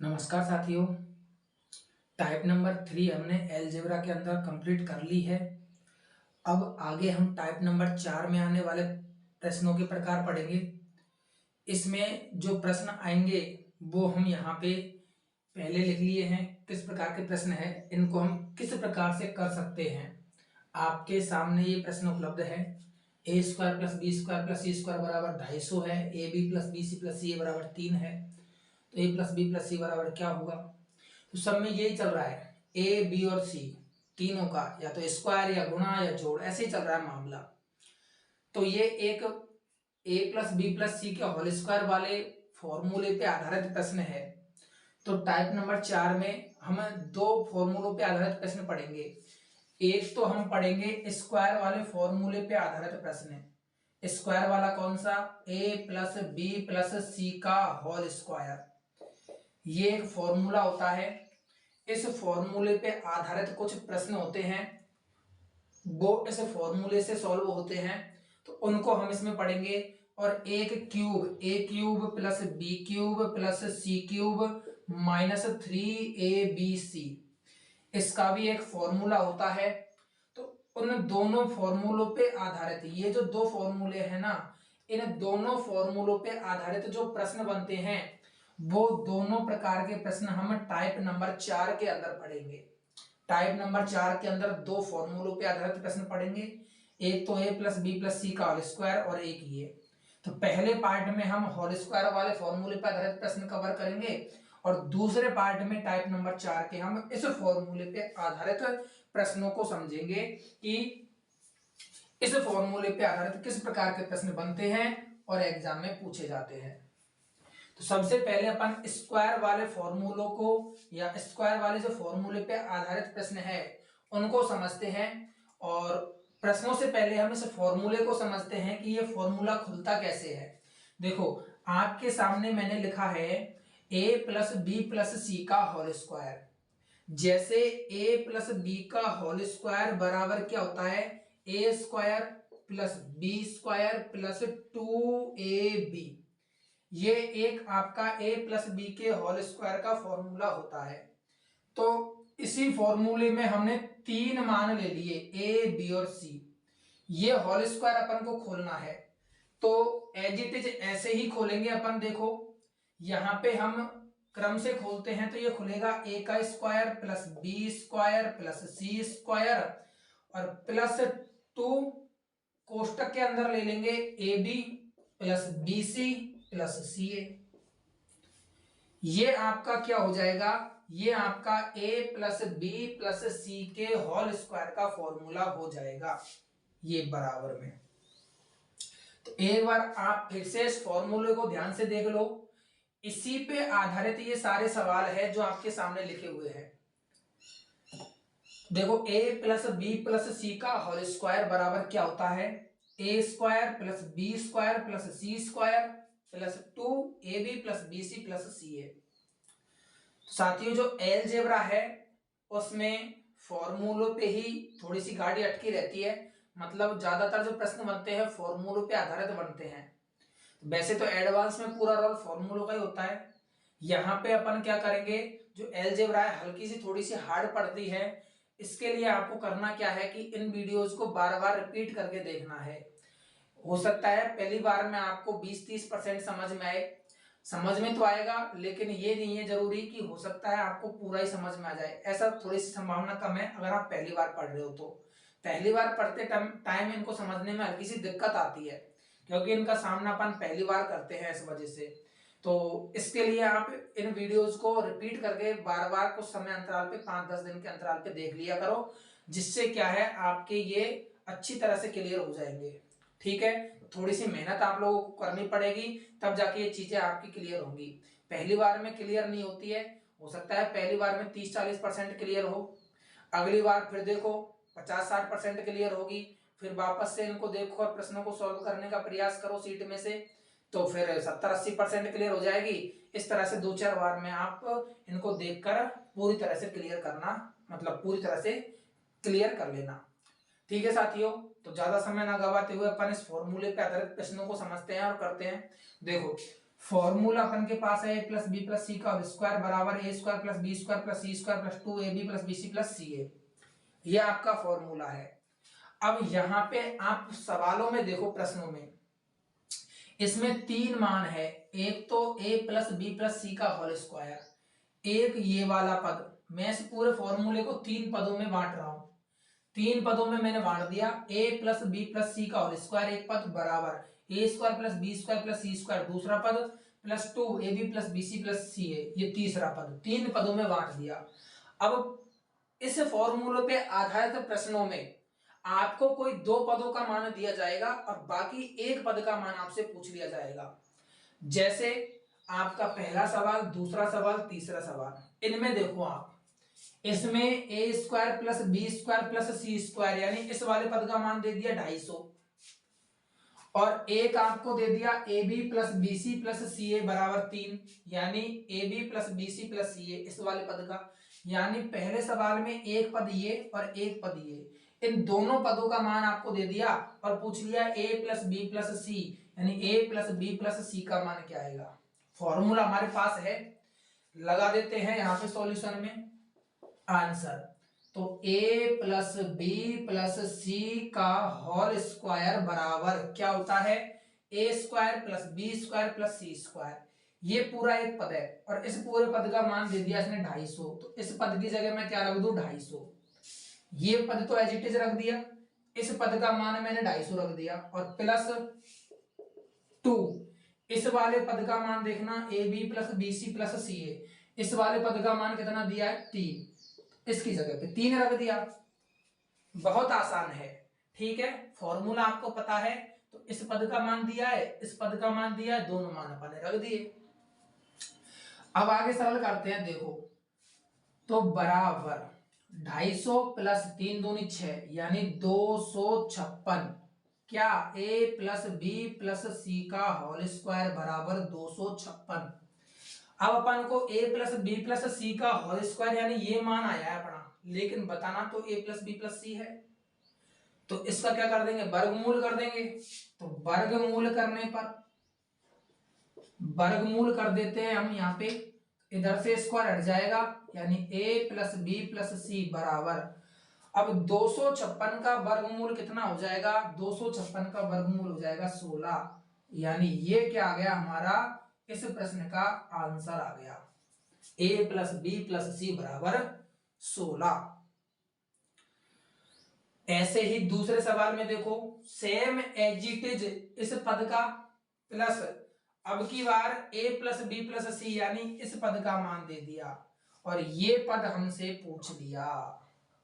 नमस्कार साथियों। Type number 3 हमने अलजेब्रा के अंदर कंप्लीट कर ली है। अब आगे हम टाइप नंबर 4 में आने वाले प्रश्नों के प्रकार पढ़ेंगे। इसमें जो प्रश्न आएंगे वो हम यहाँ पे पहले लिख लिए हैं। किस प्रकार के प्रश्न है, इनको हम किस प्रकार से कर सकते हैं। आपके सामने ये प्रश्न उपलब्ध है। ए square plus B square plus सी स्क्वायर बराबर 250 है। A B plus B C plus सी बराबर 3 है। तो ए प्लस बी प्लस सी बराबर क्या होगा। तो सब में यही चल रहा है, ए बी और सी तीनों का या तो स्क्वायर या गुणा या जोड़, ऐसे ही चल रहा है मामला। तो ये एक ए प्लस बी प्लस सी के होल स्क्वायर वाले फॉर्मूले पे आधारित प्रश्न है। तो टाइप नंबर 4 में हम दो फॉर्मूलों पे आधारित प्रश्न पढ़ेंगे। एक तो हम पढ़ेंगे स्क्वायर वाले फॉर्मूले पे आधारित प्रश्न। स्क्वायर वाला कौन सा, ए प्लस बी प्लस सी का होल स्क्वायर। ये एक फॉर्मूला होता है। इस फॉर्मूले पे आधारित कुछ प्रश्न होते हैं, वो इस फॉर्मूले से सॉल्व होते हैं, तो उनको हम इसमें पढ़ेंगे। और एक cube, a cube plus b cube plus c cube minus 3ab, इसका भी एक फॉर्मूला होता है। तो उन दोनों फॉर्मूलों पे आधारित ये जो दो फॉर्मूले हैं ना, इन दोनों फॉर्मूलों पे आधारित जो प्रश्न बनते हैं, वो दोनों प्रकार के प्रश्न हम टाइप नंबर 4 के अंदर पढ़ेंगे। टाइप नंबर 4 के अंदर दो फॉर्मूलों पे आधारित प्रश्न पढ़ेंगे। एक तो ए प्लस बी प्लस सी का होल स्क्वायर और एक ये। तो पहले पार्ट में हम होल स्क्वायर वाले फॉर्मूले पे आधारित प्रश्न कवर करेंगे और दूसरे पार्ट में टाइप नंबर 4 के हम इस फॉर्मूले पे आधारित प्रश्नों को समझेंगे कि इस फॉर्मूले पे आधारित किस प्रकार के प्रश्न बनते हैं और एग्जाम में पूछे जाते हैं। तो सबसे पहले अपन स्क्वायर वाले फॉर्मूलों को या स्क्वायर वाले जो फॉर्मूले पे आधारित प्रश्न है उनको समझते हैं। और प्रश्नों से पहले हम इस फॉर्मूले को समझते हैं कि ये फॉर्मूला खुलता कैसे है। देखो, आपके सामने मैंने लिखा है a प्लस बी प्लस सी का होल स्क्वायर। जैसे a प्लस बी का होल स्क्वायर बराबर क्या होता है, ए square plus B square plus 2ab। ये एक आपका a प्लस बी के होल स्क्वायर का फॉर्मूला होता है। तो इसी फॉर्मूले में हमने तीन मान ले लिए, a b और c। ये होल स्क्वायर अपन को खोलना है, तो एज इट इज ऐसे ही खोलेंगे अपन। देखो, यहां पे हम क्रम से खोलते हैं, तो ये खुलेगा a का square plus B square plus सी स्क्वायर और प्लस 2 कोष्टक के अंदर ले लेंगे A B plus B C plus C A. ये आपका क्या हो जाएगा, ये आपका a plus B plus C के होल स्क्वायर का फॉर्मूला हो जाएगा ये बराबर में। तो एक बार आप फिर से इस फॉर्मूले को ध्यान से देख लो। इसी पे आधारित ये सारे सवाल है जो आपके सामने लिखे हुए हैं। देखो, a प्लस बी प्लस सी का होल स्क्वायर बराबर क्या होता है, ए square plus B square plus C square plus 2ab plus B C plus C A. साथियों, जो अलजेब्रा है उसमें फॉर्मूलों पे ही थोड़ी सी गाड़ी अटकी रहती है। मतलब ज्यादातर जो प्रश्न बनते हैं फॉर्मूलों पे आधारित बनते हैं। वैसे तो एडवांस में पूरा रोल फॉर्मूलों का ही होता है। यहाँ पे अपन क्या करेंगे, जो अलजेब्रा है हल्की सी थोड़ी सी हार्ड पड़ती है। इसके लिए आपको करना क्या है कि इन वीडियोस को बार बार रिपीट करके देखना है। हो सकता है पहली बार में आपको 20-30% समझ में आए, समझ में तो आएगा, लेकिन ये नहीं है जरूरी कि हो सकता है आपको पूरा ही समझ में आ जाए। ऐसा थोड़ी सी संभावना कम है अगर आप पहली बार पढ़ रहे हो तो। पहली बार पढ़ते टाइम इनको समझने में हल्की सी दिक्कत आती है, क्योंकि इनका सामना अपन पहली बार करते हैं इस वजह से। तो इसके लिए आप इन वीडियोस को रिपीट करके बार बार कुछ समय अंतराल पे 5-10 दिन के अंतराल पे देख लिया करो, जिससे क्या है आपके ये अच्छी तरह से क्लियर हो जाएंगे। ठीक है, थोड़ी सी मेहनत आप लोगों को करनी पड़ेगी, तब जाके ये चीजें आपकी क्लियर होंगी। पहली बार में क्लियर नहीं होती है। हो सकता है पहली बार में 30-40% क्लियर हो, अगली बार फिर देखो 50-60% क्लियर होगी, फिर वापस से इनको देखो और प्रश्नों को सॉल्व करने का प्रयास करो सीट में से, तो फिर 70-80% क्लियर हो जाएगी। इस तरह से 2-4 बार में आप इनको देखकर पूरी तरह से क्लियर करना, मतलब पूरी तरह से क्लियर कर लेना। ठीक है साथियों, तो ज्यादा समय ना गवाते हुए अपन इस फॉर्मूले पे आधारित प्रश्नों को समझते हैं और करते हैं। देखो, फॉर्मूला अपन के पास है a प्लस बी प्लस सी का होल स्क्वायर बराबर A square plus B square plus C square plus 2ab plus bc plus ca। ये आपका फॉर्मूला है। अब यहां पे आप सवालों में देखो, प्रश्नों में इसमें तीन मान है। एक तो a प्लस बी प्लस सी का होल स्क्वायर, एक ये वाला पद। मैं इस पूरे फॉर्मूले को तीन पदों में बांट रहा हूं। तीन पदों में मैंने बांट दिया। a प्लस बी प्लस सी का होल स्क्वायर एक पद बराबर A square plus B square plus C square दूसरा पद plus 2ab plus bc plus ca ये तीसरा पद। तीन पदों में बांट दिया। अब इस फॉर्मूले पे आधारित प्रश्नों में आपको कोई दो पदों का मान दिया जाएगा और बाकी एक पद का मान आपसे पूछ लिया जाएगा। जैसे आपका पहला सवाल, दूसरा सवाल, तीसरा सवाल। इनमें देखो आप, इसमें A square plus B square plus C square यानी इस वाले पद का मान दे दिया 250 और एक आपको दे दिया A B plus B C plus C A बराबर 3 यानी A B plus B C plus C A इस वाले पद का। यानी पहले सवाल में एक पद ये और एक पद ये, इन दोनों पदों का मान आपको दे दिया और पूछ लिया a प्लस बी प्लस सी यानी a प्लस बी प्लस सी का मान क्या आएगा। फॉर्मूला हमारे पास है, लगा देते हैं यहां पे सॉल्यूशन में आंसर। तो a प्लस बी प्लस सी का होल स्क्वायर बराबर क्या होता है, ए square plus B square plus सी स्क्वायर। ये पूरा एक पद है और इस पूरे पद का मान दे दिया इसने 250। तो इस पद की जगह मैं क्या रख दूं 250। ये पद तो एज इट इज रख दिया, इस पद का मान मैंने 250 रख दिया और प्लस 2 इस वाले पद का मान देखना A B plus B C plus C A. इस वाले पद का मान कितना दिया है 3, इसकी जगह पे 3 रख दिया। बहुत आसान है, ठीक है। फॉर्मूला आपको पता है तो इस पद का मान दिया है, इस पद का मान दिया है, दोनों मान अपन ने रख दिए। अब आगे सरल करते हैं, देखो तो बराबर 250 प्लस 3 दूनी 6 यानी 256। क्या a प्लस बी प्लस सी का होल स्क्वायर बराबर 256। अब अपन को a प्लस बी प्लस सी का होल स्क्वायर यानी ये मान आया है अपना, लेकिन बताना तो a प्लस बी प्लस सी है। तो इसका क्या कर देंगे, वर्गमूल कर देंगे। तो वर्गमूल करने पर वर्गमूल कर देते हैं हम, यहाँ पे इधर से स्क्वायर हट जाएगा यानी a प्लस बी प्लस सी बराबर। अब 256 का वर्गमूल कितना हो जाएगा, 256 का वर्गमूल हो जाएगा 16 यानी ये क्या आ गया हमारा इस प्रश्न का आंसर आ गया a प्लस बी प्लस सी बराबर 16। ऐसे ही दूसरे सवाल में देखो, सेम एज इट इज इस पद का प्लस अब की बार a प्लस बी प्लस सी यानी इस पद का मान दे दिया और ये पद हमसे पूछ लिया।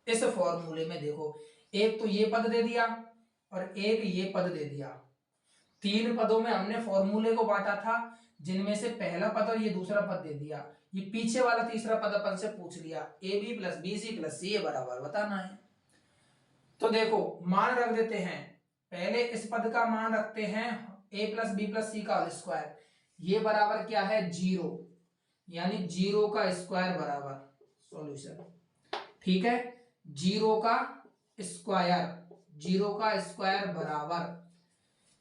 इस फॉर्मूले में देखो, एक तो ये पद दे दिया और एक ये पद दे दिया। तीन पदों में हमने फॉर्मूले को बांटा था, जिनमें से पहला पद और ये दूसरा पद दे दिया। ये पीछे वाला तीसरा पद अपन से पूछ लिया, A B plus B C plus सी बराबर बताना है। तो देखो मान रख देते हैं, पहले इस पद का मान रखते हैं a प्लस बी प्लस सी का होल स्क्वायर, ये बराबर क्या है 0 यानी 0 का स्क्वायर बराबर सॉल्यूशन, ठीक है। 0 का स्क्वायर बराबर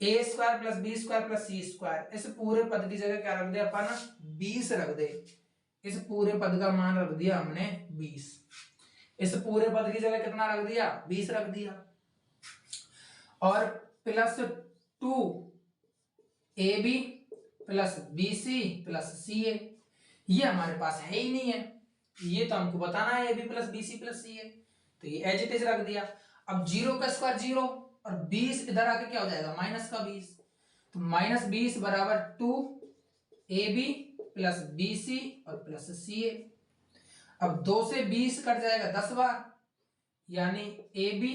A square plus B square plus C square. इस पूरे पद की जगह क्या रख दे अपन 20 रख दे। इस पूरे पद का मान रख दिया हमने 20। इस पूरे पद की जगह कितना रख दिया 20 रख दिया और plus 2 A B plus B C plus C A. ये हमारे पास है ही नहीं है, ये तो हमको बताना है A B plus B C plus C A, तो ये एज इट इज रख दिया। अब 0 का स्क्वायर 0 और 20 इधर आके क्या हो जाएगा माइनस का 20, तो माइनस 20 बराबर 2 A B plus B C और प्लस सी ए। अब 2 से 20 कट जाएगा 10 बार यानी ए बी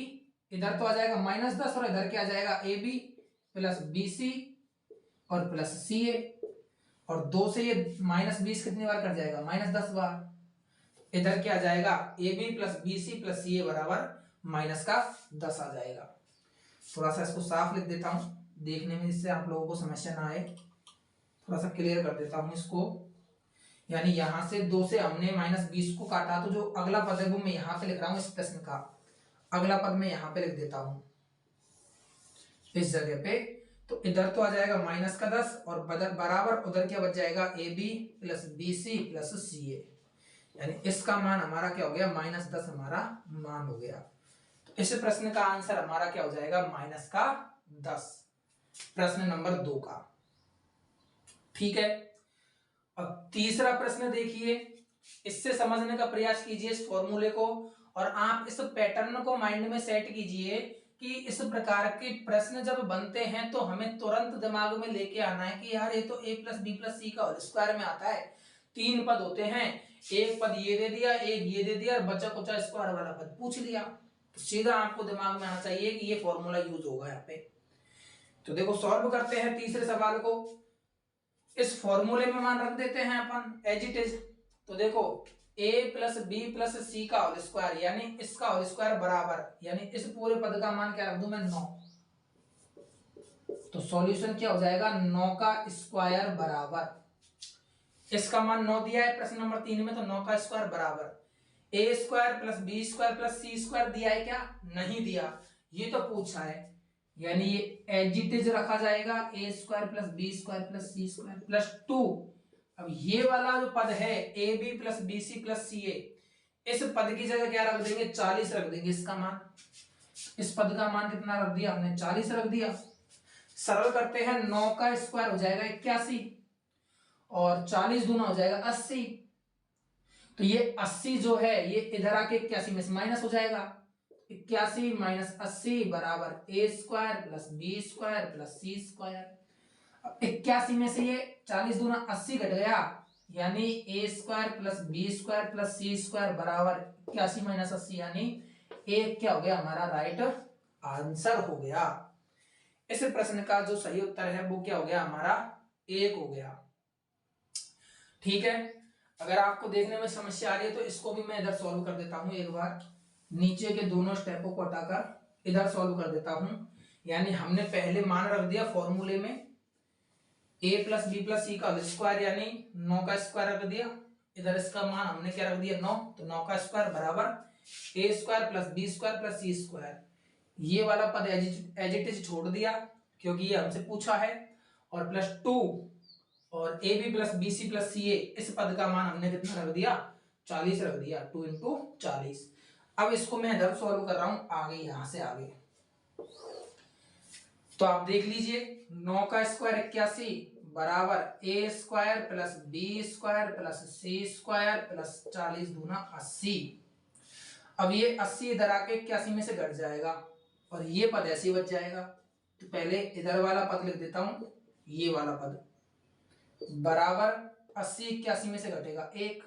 इधर तो आ जाएगा माइनस 10 और इधर क्या आ जाएगा A B plus B C और प्लस सी ए। और 2 से ये माइनस 20 कितनी बार कट जाएगा माइनस 10 बार। इधर क्या आ जाएगा A B plus B C plus C A बराबर माइनस का 10 आ जाएगा। थोड़ा सा इसको साफ लिख देता हूं देखने में, इससे आप लोगों को समस्या ना आए। थोड़ा सा क्लियर कर देता हूं इसको, यानी यहां से 2 से हमने माइनस 20 को काटा, तो जो अगला पद है वो मैं यहां पे लिख रहा हूं। इस प्रश्न का अगला पद मैं यहां पे लिख देता हूं इस जगह पे। तो इधर तो आ जाएगा माइनस का 10 और बराबर उधर क्या बच जाएगा A B plus B C plus C A, यानी इसका मान हमारा क्या हो गया -10 हमारा मान हो गया। तो इस प्रश्न का आंसर हमारा क्या हो जाएगा -10, प्रश्न नंबर 2 का। ठीक है, अब तीसरा प्रश्न देखिए, इससे समझने का प्रयास कीजिए इस फॉर्मूले को, और आप इस पैटर्न को माइंड में सेट कीजिए कि इस प्रकार के प्रश्न जब बनते हैं तो हमें तुरंत दिमाग में लेके आना है कि यार ये तो a प्लस बी प्लस सी का होल स्क्वायर में आता है, 3 पद होते हैं, एक पद ये दे दिया, एक ये दे दिया और बचा कुचा स्क्वायर वाला पद पूछ लिया, तो सीधा आपको दिमाग में आना चाहिए कि ये फॉर्मूला यूज होगा यहाँ पे। तो देखो सॉल्व करते हैं तीसरे सवाल को, इस फॉर्मूले में मान रख देते हैं अपन एज इट इज। तो देखो a प्लस बी प्लस सी का होल स्क्वायर यानी इसका होल स्क्वायर बराबर, यानी इस पूरे पद का मान क्या रख दूं मैं 9, तो सॉल्यूशन क्या हो जाएगा 9 का स्क्वायर बराबर, इसका मान 9 दिया है प्रश्न नंबर 3 में, तो 9 का स्क्वायर बराबर A square plus B square plus C square दिया है क्या, नहीं दिया, ये तो पूछा है, यानी ये एज इट इज रखा जाएगा A square plus B square plus C square plus 2। अब ये वाला जो पद है A B plus B C plus C A, इस पद की जगह क्या रख देंगे 40 रख देंगे, इसका मान, इस पद का मान कितना रख दिया हमने 40 रख दिया। सरल करते हैं 9 का स्क्वायर हो जाएगा 81 और 40 दूना हो जाएगा 80, तो ये 80 जो है ये इधर आके 81 में से माइनस हो जाएगा, 81 माइनस 80 बराबर A square plus B square plus C square. अब 81 में से ये 40 दूना 80 घट गया, यानी A square plus B square plus C square बराबर 81 माइनस 80, यानी एक क्या हो गया हमारा राइट आंसर हो गया। इस प्रश्न का जो सही उत्तर है वो क्या हो गया हमारा 1 हो गया। ठीक है, अगर आपको देखने में समस्या आ रही है तो इसको भी मैं इधर सॉल्व कर देता हूं, एक बार नीचे के दोनों स्टेपों को हटाकर इधर सॉल्व कर देता हूं। यानी हमने पहले मान रख दिया फॉर्मूले में a प्लस बी प्लस सी का होल स्क्वायर यानी 9 का स्क्वायर रख दिया, इधर इसका मान हमने क्या रख दिया 9, तो 9 का स्क्वायर बराबर A square plus B square plus C square, ये वाला पद एज इट इज छोड़ दिया क्योंकि ये हमसे पूछा है, और प्लस 2 और A B plus B C plus C A, इस पद का मान हमने कितना रख दिया 40 रख दिया, 2 इंटू 40। अब इसको मैं इधर सॉल्व कर रहा हूं आगे, यहां से आगे, तो आप देख लीजिए 9 का स्क्वायर 81 बराबर A square plus B square plus C square plus 40 दूना 80। अब ये 80 इधर आके 81 में से घट जाएगा और ये पद ऐसे ही बच जाएगा, तो पहले इधर वाला पद लिख देता हूं, ये वाला पद बराबर 80 81 में से घटेगा 1,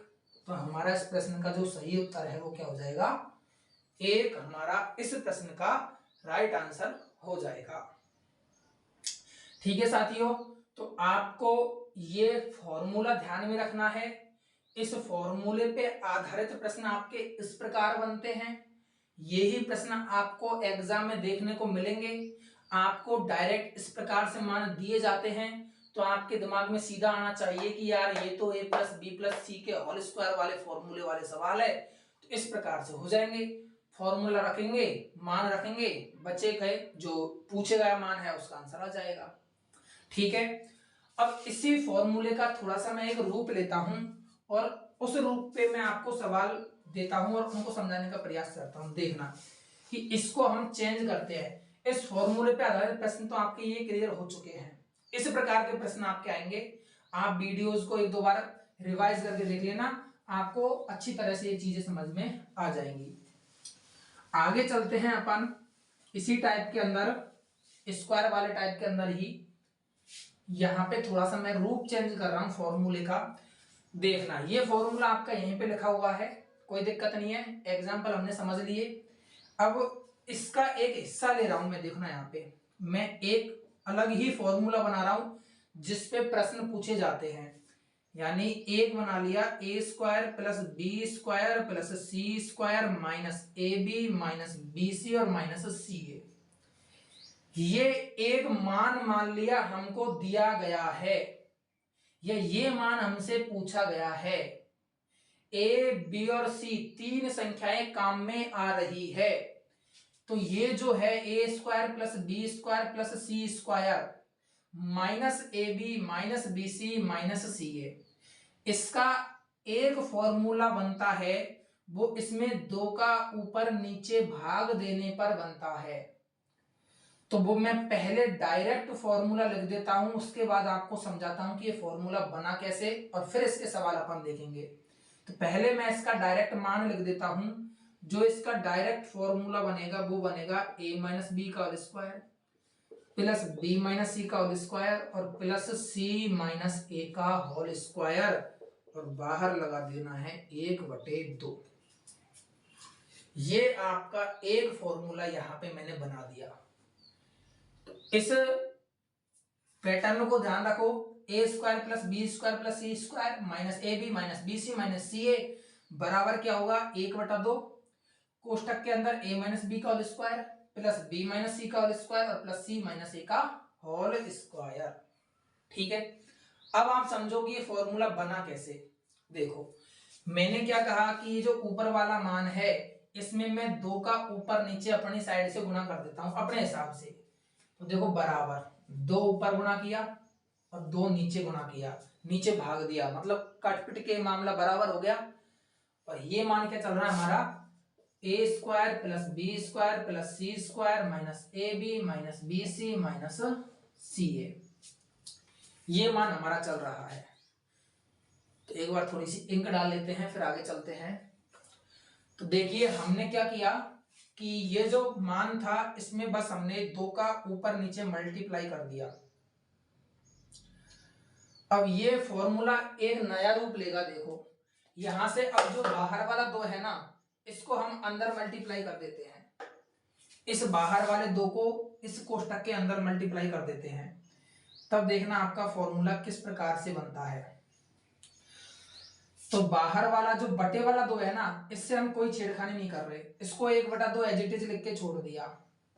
तो हमारा इस प्रश्न का जो सही उत्तर है वो क्या हो जाएगा 1, हमारा इस प्रश्न का राइट आंसर हो जाएगा। ठीक है साथियों, तो आपको ये फॉर्मूला ध्यान में रखना है, इस फॉर्मूले पे आधारित प्रश्न आपके इस प्रकार बनते हैं, यही प्रश्न आपको एग्जाम में देखने को मिलेंगे। आपको डायरेक्ट इस प्रकार से मान दिए जाते हैं तो आपके दिमाग में सीधा आना चाहिए कि यार ये तो a plus B plus C के होल स्क्वायर वाले फॉर्मूले वाले सवाल है, तो इस प्रकार से हो जाएंगे। फॉर्मूला रखेंगे, मान रखेंगे, बचे गए जो पूछे गया मान है उसका आंसर आ जाएगा। ठीक है, अब इसी फॉर्मूले का थोड़ा सा मैं एक रूप लेता हूं और उस रूप पे मैं आपको सवाल देता हूं और उनको समझाने का प्रयास करता हूं। देखना कि इसको हम चेंज करते हैं, इस फॉर्मूले पे आधारित प्रश्न तो आपके ये क्लियर हो चुके हैं, इस प्रकार के प्रश्न आपके आएंगे। आप वीडियोस को एक दो बार रिवाइज करके देख लेना, आपको अच्छी तरह से ये चीजें समझ में आ जाएंगी। आगे चलते हैं अपन इसी टाइप के अंदर, स्क्वायर वाले टाइप के अंदर ही, यहां पे थोड़ा सा मैं रूप चेंज कर रहा हूं फॉर्मूले का। देखना ये फॉर्मूला आपका यहीं पे लिखा हुआ है, कोई दिक्कत नहीं है, एग्जाम्पल हमने समझ लिए। अब इसका एक हिस्सा ले रहा हूं मैं, देखना यहाँ पे मैं एक अलग ही फॉर्मूला बना रहा हूं जिसपे प्रश्न पूछे जाते हैं। यानी एक बना लिया A square plus B square plus C square minus A B minus B सी और माइनस सी ए। ये एक मान लिया हमको दिया गया है, या ये मान हमसे पूछा गया है। ए बी और सी तीन संख्याएं काम में आ रही है, तो ये जो है ए square plus B square plus C square, minus A B minus B C minus C A, इसका एक फॉर्मूला बनता है, वो इसमें दो का ऊपर नीचे भाग देने पर बनता है। तो वो मैं पहले डायरेक्ट फॉर्मूला लिख देता हूं, उसके बाद आपको समझाता हूं कि ये फॉर्मूला बना कैसे, और फिर इसके सवाल अपन देखेंगे। तो पहले मैं इसका डायरेक्ट मान लिख देता हूं। जो इसका डायरेक्ट फॉर्मूला बनेगा वो बनेगा a माइनस बी का whole square plus b minus C का होल स्क्वायर और प्लस c माइनस a का होल स्क्वायर, और बाहर लगा देना है 1/2। ये आपका एक फॉर्मूला यहां पे मैंने बना दिया। इस पैटर्न को ध्यान रखो, A square plus B square plus C square minus A B minus B C minus C A बराबर क्या होगा 1/2। कोष्टक के अंदर a माइनस बी का whole square plus B minus C का होल स्क्वायर और प्लस सी माइनस ए का होल स्क्वायर। ठीक है, अब आप समझो कि ये फॉर्मूला बना कैसे। देखो, मैंने क्या कहा कि जो ऊपर वाला मान है इसमें मैं दो का ऊपर नीचे अपनी साइड से गुणा कर देता हूं अपने हिसाब से। तो देखो बराबर दो ऊपर गुणा किया और दो नीचे गुणा किया, नीचे भाग दिया, मतलब काटपिट के मामला बराबर हो गया। और ये मान क्या चल रहा है हमारा A square plus B square plus C square minus A B minus B C minus C A, ये मान हमारा चल रहा है। तो एक बार थोड़ी सी इंक डाल लेते हैं फिर आगे चलते हैं। तो देखिए हमने क्या किया कि ये जो मान था इसमें बस हमने दो का ऊपर नीचे मल्टीप्लाई कर दिया। अब ये फॉर्मूला एक नया रूप लेगा। देखो यहां से अब जो बाहर वाला दो है ना, इसको हम अंदर मल्टीप्लाई कर देते हैं, इस बाहर वाले दो को इस कोष्टक के अंदर मल्टीप्लाई कर देते हैं। तब देखना आपका फॉर्मूला किस प्रकार से बनता है। तो बाहर वाला जो बटे वाला दो है ना, इससे हम कोई छेड़खानी नहीं कर रहे, इसको 1/2 एज इट इज लिख के छोड़ दिया।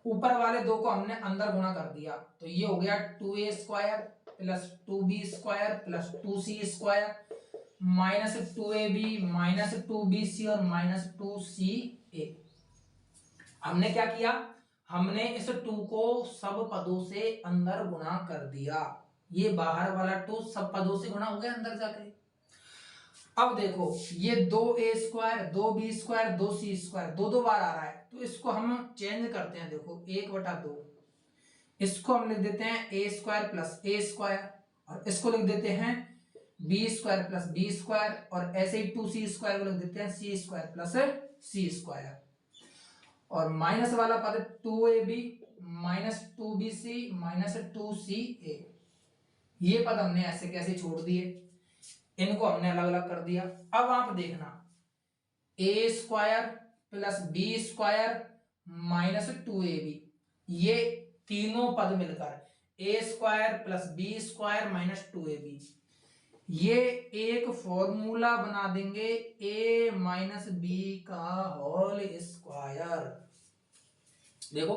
ऊपर वाले दो को हमने अंदर गुणा कर दिया, तो ये हो गया 2a square plus 2b square plus 2c square minus 2ab minus 2bc और माइनस 2ca। हमने क्या किया, हमने इस 2 को सब पदों से अंदर गुणा कर दिया। ये बाहर वाला 2 सब पदों से गुणा हो गया अंदर जाके। अब देखो ये 2a square 2b square 2c square दो दो बार आ रहा है, तो इसको हम चेंज करते हैं। देखो 1/2, इसको हम लिख देते हैं a square plus a square और इसको लिख देते हैं b square plus b square और ऐसे ही 2c स्क्वायर को लिख देते हैं c square plus c square और माइनस वाला पद 2ab minus 2bc minus 2ca। ये पद हमने ऐसे कैसे छोड़ दिए, इनको हमने अलग अलग कर दिया। अब आप देखना a square plus B square minus 2ab, ये तीनों पद मिलकर a square plus B square minus 2ab, ये एक फॉर्मूला बना देंगे a माइनस बी का होल स्क्वायर। देखो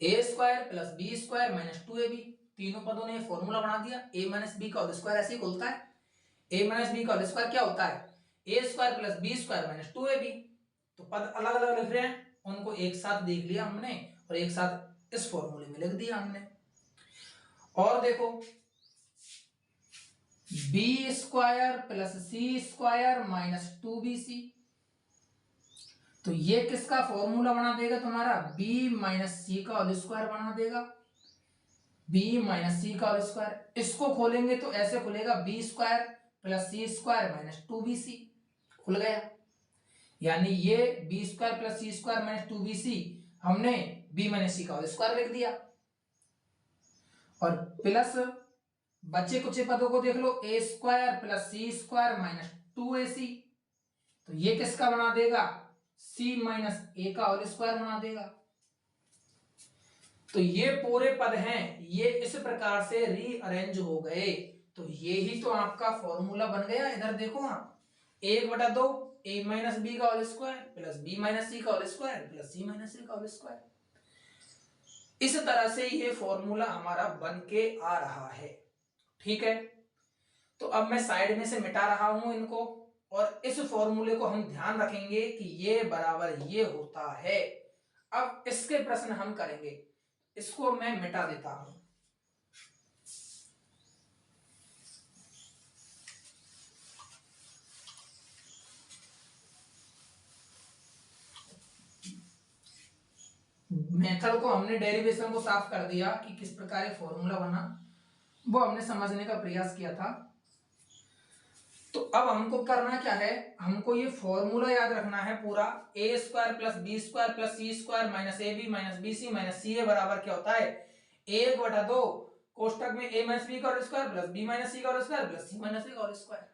a square plus B square minus 2ab, तीनों पदों ने फॉर्मूला बना दिया। a माइनस बी का होल स्क्वायर ऐसे ही बोलता है, a माइनस बी का होल स्क्वायर क्या होता है a square plus B square minus 2ab। तो पद अलग अलग लिख रहे हैं, उनको एक साथ देख लिया हमने और एक साथ इस फॉर्मूले में लिख दिया हमने। और देखो बी स्क्वायर प्लस सी स्क्वायर माइनस 2bc, तो ये किसका फॉर्मूला बना देगा तुम्हारा b माइनस सी का होल स्क्वायर बना देगा, b माइनस सी का होल स्क्वायर। इसको खोलेंगे तो ऐसे खुलेगा b स्क्वायर प्लस सी स्क्वायर माइनस 2bc, खुल गया। यानी ये b स्क्वायर प्लस सी स्क्वायर माइनस 2bc हमने b माइनस सी का होल स्क्वायर लिख दिया। और प्लस बच्चे कुछ पदों को देख लो a square plus C square minus 2ac, तो ये किसका बना देगा c माइनस a का होल स्क्वायर बना देगा। तो ये पूरे पद हैं, ये इस प्रकार से रीअरेंज हो गए। तो ये ही तो आपका फॉर्मूला बन गया। इधर देखो आप 1/2 a माइनस बी का whole square plus b minus C का whole square plus c minus a का होल स्क्वायर। इस तरह से ये फॉर्मूला हमारा बन के आ रहा है। ठीक है, तो अब मैं साइड में से मिटा रहा हूं इनको और इस फॉर्मूले को हम ध्यान रखेंगे कि ये बराबर ये होता है। अब इसके प्रश्न हम करेंगे, इसको मैं मिटा देता हूं। मेथड को हमने डेरिवेशन को साफ कर दिया कि किस प्रकार ये फॉर्मूला बना, वो हमने समझने का प्रयास किया था। तो अब हमको करना क्या है, हमको ये फॉर्मूला याद रखना है पूरा। A square plus B square plus C square minus A B minus B C minus C A बराबर क्या होता है, 1/2 कोष्टक में ए माइनस बी का whole square plus B minus C का whole square plus C minus A का whole square,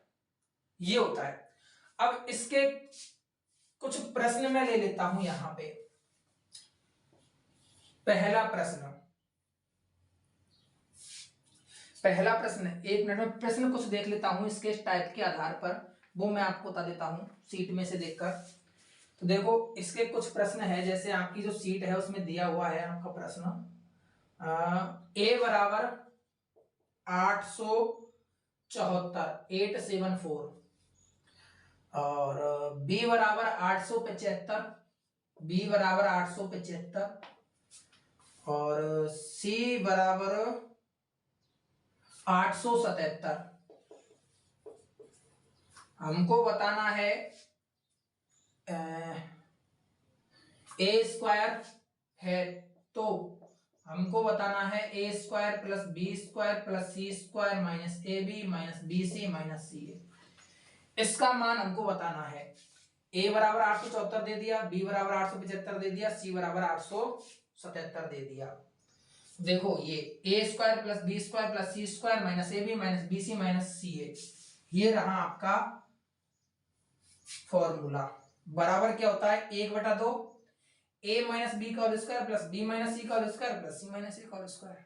ये होता है। अब इसके कुछ प्रश्न मैं ले लेता हूं यहां पे। पहला प्रश्न, एक मिनट में प्रश्न कुछ देख लेता हूं इसके टाइप के आधार पर, वो मैं आपको बता देता हूं सीट में से देखकर। तो देखो इसके कुछ प्रश्न है, जैसे आपकी जो सीट है उसमें दिया हुआ है आपका प्रश्न, ए बराबर 874 और बी बराबर 875 और सी बराबर 877। हमको बताना है ए स्क्वायर है, तो हमको बताना है ए square plus B square plus C square minus A B minus B C minus C A, इसका मान हमको बताना है। ए बराबर 874 दे दिया, बी बराबर 875 दे दिया, सी बराबर 877 दे दिया। देखो ये A square plus B square plus C square minus A B minus B C minus C A, ये रहा आपका फॉर्मूला। बराबर क्या होता है 1/2 ए माइनस बी का whole square plus B minus C का whole square plus C minus A का होल स्क्वायर।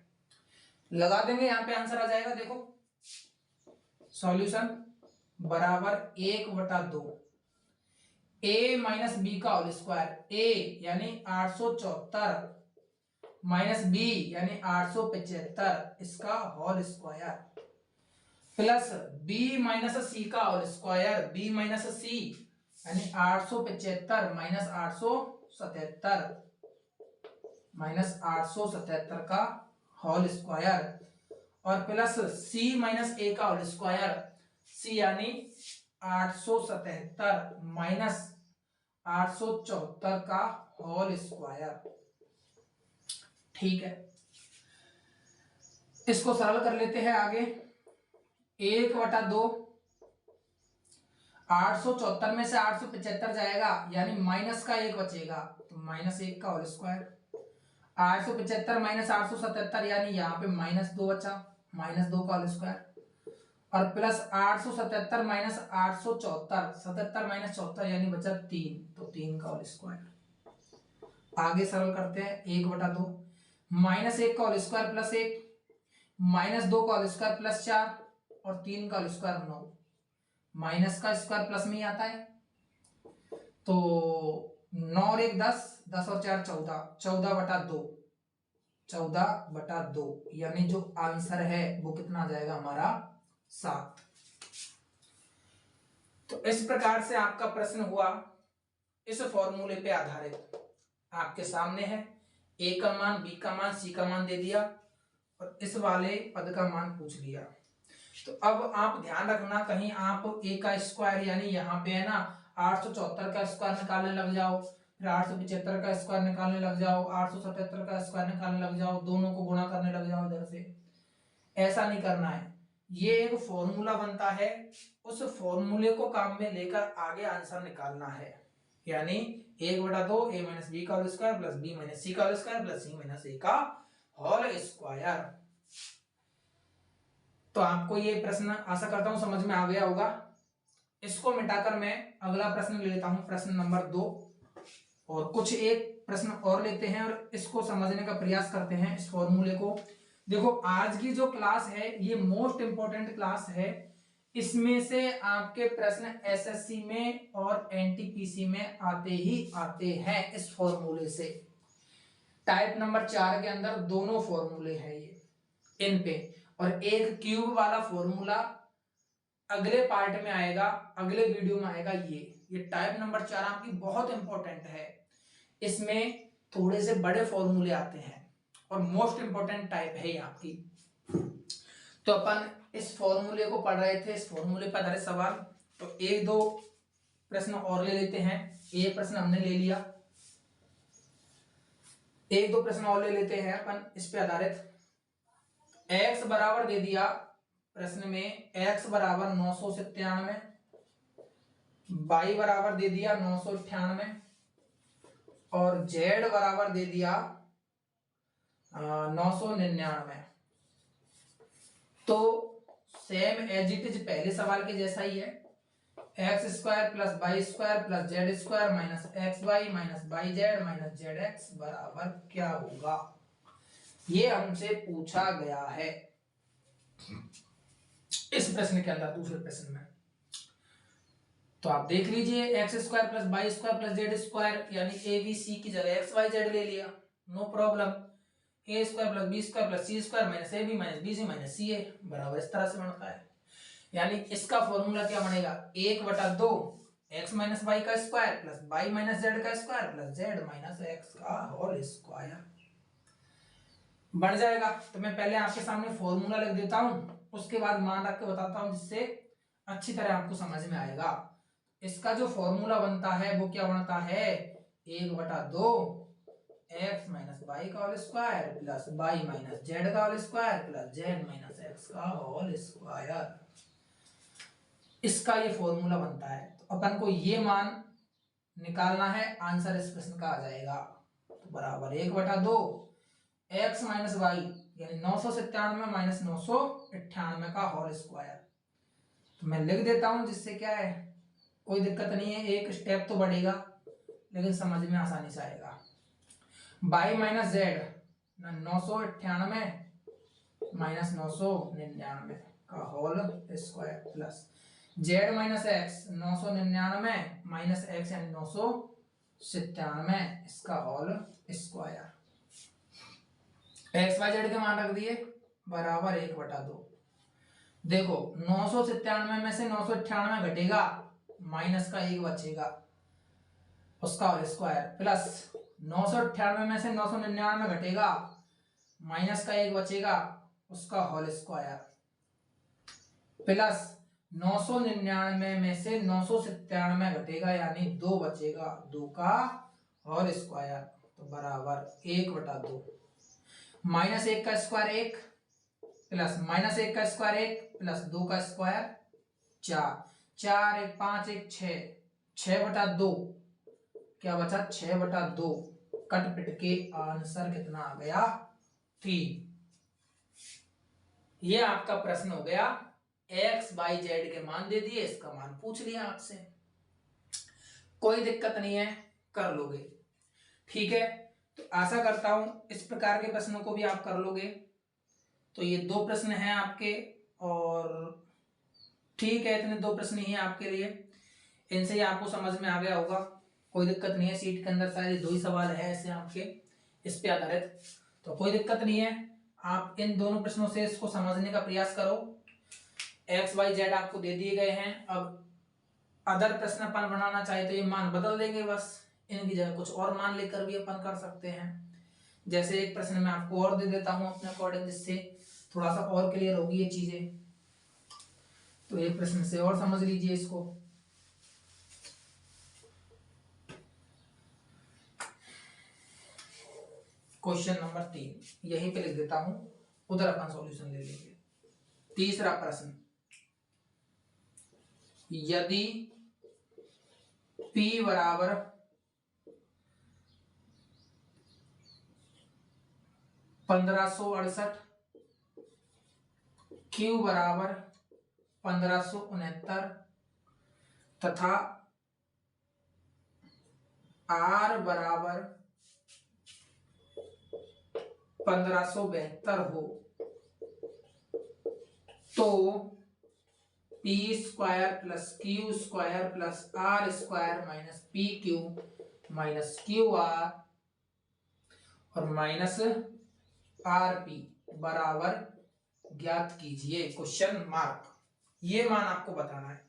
लगा देंगे, यहां पे आंसर आ जाएगा। देखो सॉल्यूशन बराबर 1/2 ए माइनस बी का होल स्क्वायर, ए यानी 874 माइनस बी यानी 875 इसका whole square plus B minus C का whole square, B minus C यानी 875 माइनस 877 का होल स्क्वायर और प्लस सी माइनस ए का होल स्क्वायर, सी यानी 877 माइनस 874 का होल स्क्वायर। ठीक है, इसको सरल कर लेते हैं आगे। 1/2 874 में से 875 जाएगा यानी माइनस का 1 बचेगा, तो -1 का होल स्क्वायर। 875 माइनस 877 यानी यहाँ पे -2 बचा, -2 का होल स्क्वायर और प्लस 877 माइनस 874, 77 माइनस 74 यानी बचा 3, तो 3 का होल स्क्वायर। आगे सरल करते हैं। 1/2 -1 का होल स्क्वायर प्लस 1 -2 का होल स्क्वायर प्लस 4 और 3 का होल स्क्वायर 9। माइनस का स्क्वायर प्लस में ही आता है, तो 9 और 1 10, 10 और 4 14, 14/2 यानी जो आंसर है वो कितना आ जाएगा हमारा 7। तो इस प्रकार से आपका प्रश्न हुआ, इस फॉर्मूले पे आधारित आपके सामने है। ए का मान, बी का मान, सी का मान दे दिया और इस वाले पद का मान पूछ लिया। तो अब आप ध्यान रखना, कहीं आप ए का स्क्वायर यानी यहाँ पे है ना 874 का स्क्वायर निकालने लग जाओ, फिर 875 का स्क्वायर निकालने लग जाओ, 877 का स्क्वायर निकालने लग जाओ, दोनों को गुणा करने लग जाओ इधर से। ऐसा नहीं करना है। ये एक फॉर्मूला बनता है, उस फॉर्मूले को काम में लेकर आगे आंसर निकालना है। यानी 1/2 ए माइनस बी का whole square plus B minus C का whole square plus C minus A का होल स्क्वायर। तो आपको ये प्रश्न आशा करता हूं समझ में आ गया होगा। इसको मिटाकर मैं अगला प्रश्न ले लेता हूं, प्रश्न नंबर 2, और कुछ एक प्रश्न और लेते हैं और इसको समझने का प्रयास करते हैं, इस फॉर्मूले को। देखो आज की जो क्लास है ये मोस्ट इंपॉर्टेंट क्लास है। इसमें से आपके प्रश्न एसएससी में और एनटीपीसी में आते ही आते हैं इस फॉर्मूले से। टाइप नंबर 4 के अंदर दोनों फॉर्मूले हैं ये इन पे, और एक क्यूब वाला फॉर्मूला अगले पार्ट में आएगा, अगले वीडियो में आएगा। ये टाइप नंबर 4 आपकी बहुत इंपॉर्टेंट है। इसमें थोड़े से बड़े फॉर्मूले आते हैं और मोस्ट इंपॉर्टेंट टाइप है ये आपकी। तो अपन इस फॉर्मूले को पढ़ रहे थे, इस फॉर्मूले पर आधारित सवाल। तो एक दो प्रश्न और ले लेते हैं। ये प्रश्न हमने ले लिया। एक दो प्रश्न और ले लेते हैं अपन इस पे आधारित। x बराबर दे दिया प्रश्न में, x बराबर 997, y बराबर दे दिया 998 और z बराबर दे दिया 999। तो सेम एज इट इज पहले सवाल के जैसा ही है, x square plus y square plus z square minus x y minus y z minus z x बराबर क्या होगा, ये हमसे पूछा गया है इस प्रश्न के अंदर, दूसरे प्रश्न में। तो आप देख लीजिए, x square plus y square plus z square यानी ए बी सी की जगह एक्स वाई जेड ले लिया, no problem. A square plus B square plus C square minus A B minus B C minus C A बराबर इस तरह से बनता है। यानी इसका फॉर्मूला क्या बनेगा, 1/2 एक्स माइनस वाई का square plus Y minus Z का square plus Z minus X का होल स्क्वायर बन जाएगा। तो मैं पहले आपके सामने फॉर्मूला लिख देता हूं, उसके बाद मान रख के बताता हूं, जिससे अच्छी तरह आपको समझ में आएगा। इसका जो फॉर्मूला बनता है वो क्या बनता है, 1/2 एक्स माइनस वाई का whole square plus Y minus Z का whole square plus Z minus X का होल स्क्वायर, इसका ये फॉर्मूला बनता है। तो अपन को ये मान निकालना है, आंसर इस प्रश्न का आ जाएगा। तो बराबर 1/2 एक्स माइनस वाई यानी 997 माइनस 998 का होल स्क्वायर। तो मैं लिख देता हूं, जिससे क्या है कोई दिक्कत नहीं है, एक स्टेप तो बढ़ेगा लेकिन समझ में आसानी से आएगा। वाई माइनस जेड 998 माइनस 999 का whole square plus Z minus x 999 minus x यानी 997 इसका whole square. X y z के मान रख दिए बराबर 1/2। देखो 997 में से 998 घटेगा, माइनस का 1 बचेगा, उसका होल स्क्वायर प्लस 998 में से 999 घटेगा, माइनस का 1 बचेगा, उसका होल स्क्वायर प्लस 999 में से 997 घटेगा यानी 2 बचेगा, 2 का होल स्क्वायर। तो बराबर 1/2 माइनस 1 का स्क्वायर 1 प्लस माइनस 1 का स्क्वायर 1 प्लस 2 का स्क्वायर 4, 4 1 5 1 6, 6/2 क्या बचा, 6/2 कट पिट के आंसर कितना आ गया, 3। ये आपका प्रश्न हो गया, एक्स वाई जेड के मान दे दिए, इसका मान पूछ लिया आपसे, कोई दिक्कत नहीं है, कर लोगे, ठीक है। तो आशा करता हूं इस प्रकार के प्रश्नों को भी आप कर लोगे। तो ये 2 प्रश्न हैं आपके, और ठीक है, इतने 2 प्रश्न ही हैं आपके लिए, इनसे ही आपको समझ में आ गया होगा, कोई दिक्कत नहीं है। सीट के अंदर शायद 2 ही सवाल है ऐसे आपके इस पे आधारित, तो कोई दिक्कत नहीं है। आप इन दोनों प्रश्नों से इसको समझने का प्रयास करो। एक्स वाई जेड आपको दे दिए गए हैं, अब अदर प्रश्न अपन बनाना चाहे तो ये मान बदल देंगे, बस इनकी जगह कुछ और मान लेकर भी अपन कर सकते हैं। जैसे एक प्रश्न मैं आपको और दे देता हूं अपने अकॉर्डिंग, जिससे थोड़ा सा और क्लियर होगी ये चीजें। तो एक प्रश्न से और समझ लीजिए इसको। क्वेश्चन नंबर 3 यहीं पे लिख देता हूं, उधर अपन सॉल्यूशन ले लेंगे। तीसरा प्रश्न, यदि P बराबर 1568, Q बराबर 1569 तथा R बराबर 1572 हो, तो p square plus Q square plus are square minus P Q minus Q r और माइनस आर पी बराबर ज्ञात कीजिए, क्वेश्चन मार्क। ये मान आपको बताना है।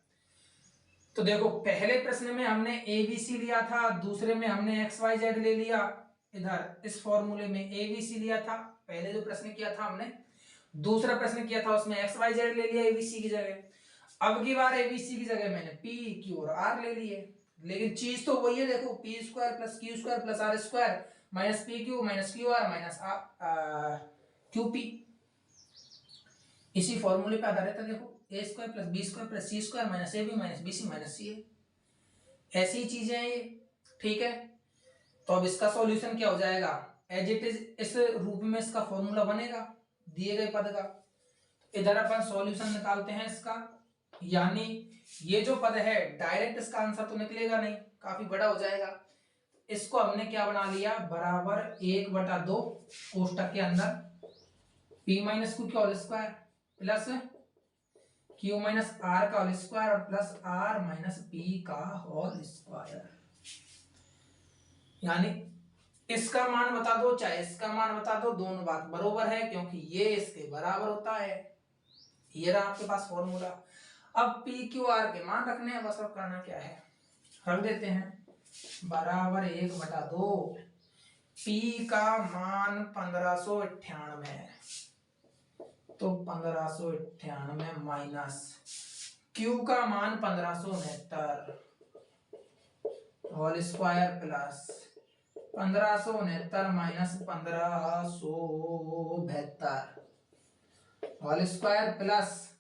तो देखो, पहले प्रश्न में हमने ए बी सी लिया था, दूसरे में हमने एक्स वाई जेड ले लिया, इधर इस फॉर्मूले में ए बी सी लिया था। पहले जो प्रश्न किया था हमने, दूसरा प्रश्न किया था उसमें एक्स वाई जेड ले लिया एबीसी की जगह। अब की बार एबीसी की जगह मैंने पी क्यू और आर ले लिए, लेकिन चीज तो वही है। देखो, P square plus Q square plus are square minus P Q minus Q R minus Q P. इसी फॉर्मूले पे आधारित है, देखो A square plus B square plus C square minus A B minus B C minus C A, ऐसी चीजें हैं ये। ठीक है, तो अब इसका सॉल्यूशन क्या हो जाएगा, एज इट इज इस रूप में इसका फॉर्मूला बनेगा दिए गए पद का। इधर अपन सॉल्यूशन निकालते हैं इसका, यानी ये जो पद है डायरेक्ट इसका आंसर तो निकलेगा नहीं, काफी बड़ा हो जाएगा। इसको हमने क्या बना लिया, बराबर 1/2 कोष्टक के अंदर p माइनस क्यू का whole square plus q minus r का होल स्क्वायर और प्लस r माइनस p का होल स्क्वायर। यानी इसका मान बता दो चाहे इसका मान बता दो, दोनों बात बरोबर है क्योंकि ये इसके बराबर होता है। ये रहा आपके पास फॉर्मूला। अब p q r के मान रखने हैं, बस अब करना क्या है, रख देते हैं बराबर 1/2 p का मान 1598 है, तो 1598 माइनस q का मान 1569 whole square plus 1569 minus 1572 whole square plus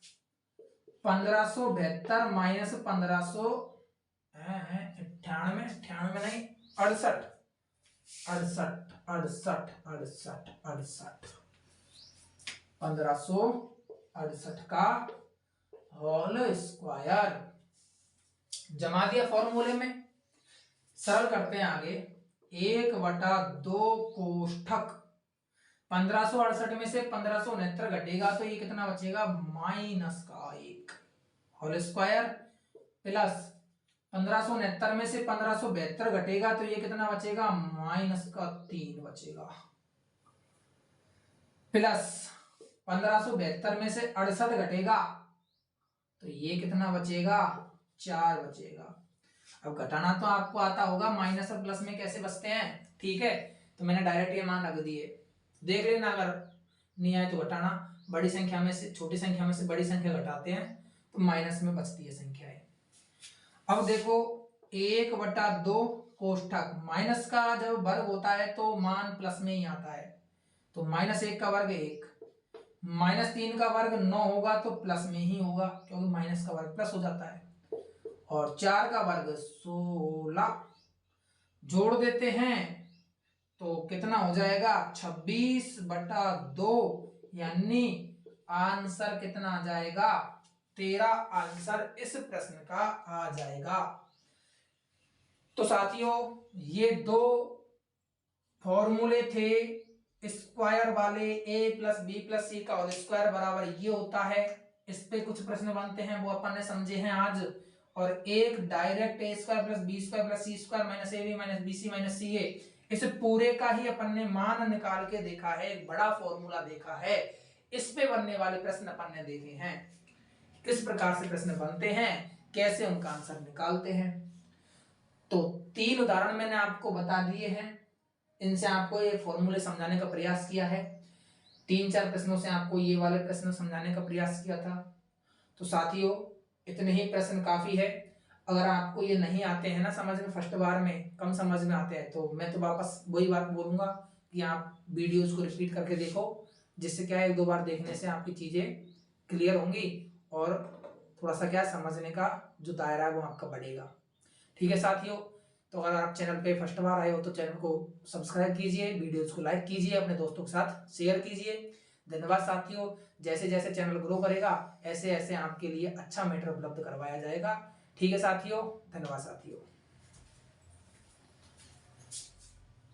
1572 minus 1598 नहीं 68 1568 का होल स्क्वायर जमा दिया फॉर्मूले में। सरल करते हैं आगे, 1/2 कोष्ठक 1568 में से 1569 घटेगा तो ये कितना बचेगा, माइनस का 1 होल स्क्वायर प्लस 1569 में से 1572 घटेगा तो ये कितना बचेगा, माइनस का 3 बचेगा प्लस 1572 में से 68 घटेगा तो ये कितना बचेगा, 4 बचेगा। अब घटाना तो आपको आता होगा, माइनस और प्लस में कैसे बचते हैं। ठीक है, तो मैंने डायरेक्ट ये मान रख दिए, देख लेना अगर नहीं आए तो घटाना। बड़ी संख्या में से छोटी संख्या में से बड़ी संख्या घटाते हैं तो माइनस में बचती है संख्याएं। अब देखो 1/2 कोष्ठक, माइनस का जब वर्ग होता है तो मान प्लस में ही आता है, तो -1 का वर्ग 1, -3 का वर्ग 9 होगा तो प्लस में ही होगा क्योंकि माइनस का वर्ग प्लस हो जाता है, और 4 का वर्ग 16 जोड़ देते हैं तो कितना हो जाएगा, 26/2, यानी आंसर कितना आ जाएगा, 13 आंसर इस प्रश्न का आ जाएगा। तो साथियों ये दो फॉर्मूले थे स्क्वायर वाले, a प्लस बी प्लस सी का होल स्क्वायर बराबर ये होता है। इस पे कुछ प्रश्न बनते हैं वो अपन ने समझे हैं आज, और एक direct a square plus B square plus C square minus A B minus B C minus C A, इस पूरे का ही अपन ने मान निकाल के देखा है, एक बड़ा फॉर्मूला देखा है। इस पे बनने वाले प्रश्न अपन ने देखे हैं, किस प्रकार से प्रश्न बनते हैं, कैसे उनका आंसर निकालते हैं। तो 3 उदाहरण मैंने आपको बता दिए हैं, इनसे आपको ये फॉर्मूले समझाने का प्रयास किया है। 3-4 प्रश्नों से आपको ये वाले प्रश्न समझाने का प्रयास किया था। तो साथियों इतने ही प्रश्न काफी है। अगर आपको ये नहीं आते हैं ना समझ में, फर्स्ट बार में कम समझ में आते हैं, तो मैं तो वापस वही बात बोलूंगा कि आप वीडियोस को रिपीट करके देखो, जिससे क्या है 1-2 बार देखने से आपकी चीजें क्लियर होंगी और थोड़ा सा क्या समझने का जो दायरा है वो आपका बढ़ेगा। ठीक है साथियों, तो अगर आप चैनल पे फर्स्ट बार आए हो तो चैनल को सब्सक्राइब कीजिए, वीडियोस को लाइक कीजिए, अपने दोस्तों के साथ शेयर कीजिए। धन्यवाद साथियों। जैसे जैसे चैनल ग्रो करेगा ऐसे ऐसे आपके लिए अच्छा मैटर उपलब्ध करवाया जाएगा। ठीक है साथियों, धन्यवाद साथियों।